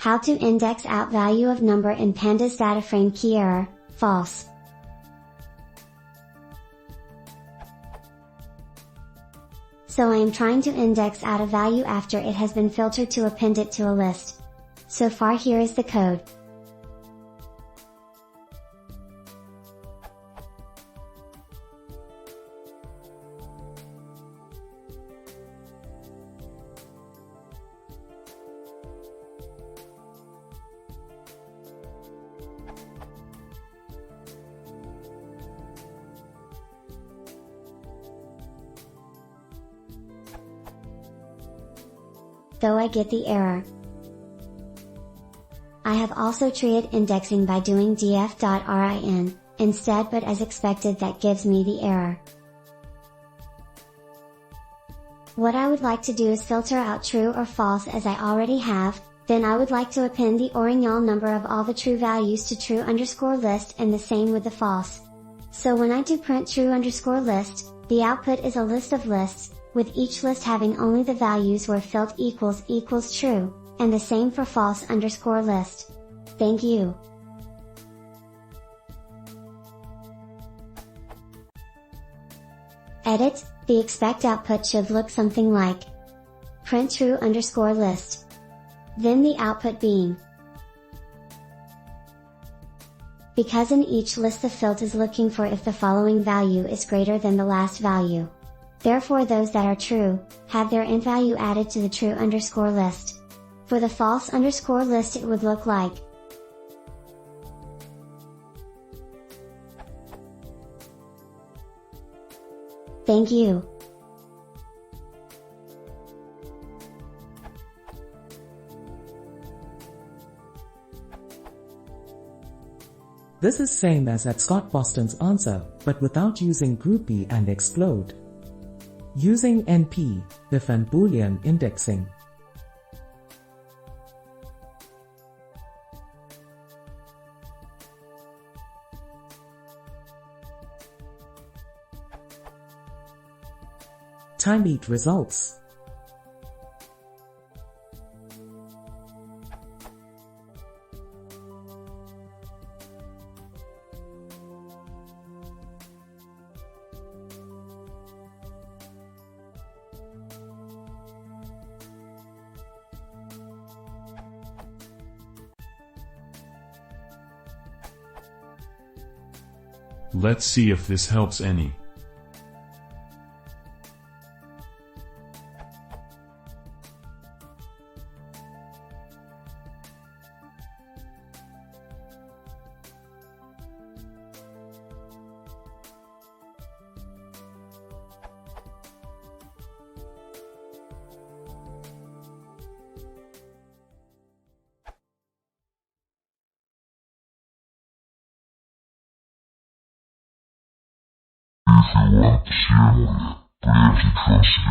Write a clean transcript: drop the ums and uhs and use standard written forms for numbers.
How to index out value of number in pandas Dataframe KeyError, false. So I am trying to index out a value after it has been filtered to append it to a list. So far here is the code. Though I get the error. I have also treated indexing by doing df.rin, instead, but as expected that gives me the error. What I would like to do is filter out true or false as I already have, then I would like to append the original number of all the true values to true_list and the same with the false. So when I do print true_list, the output is a list of lists, with each list having only the values where filled equals true, and the same for false_list. Thank you. Edit, the expect output should look something like print true_list. Then the output being, because in each list the field is looking for if the following value is greater than the last value. Therefore those that are true, have their int value added to the true_list. For the false_list it would look like, thank you. This is same as at Scott Boston's answer, but without using groupie and explode. Using NP, if and Boolean indexing. Timebeat results. Let's see if this helps any. If you want to see more, please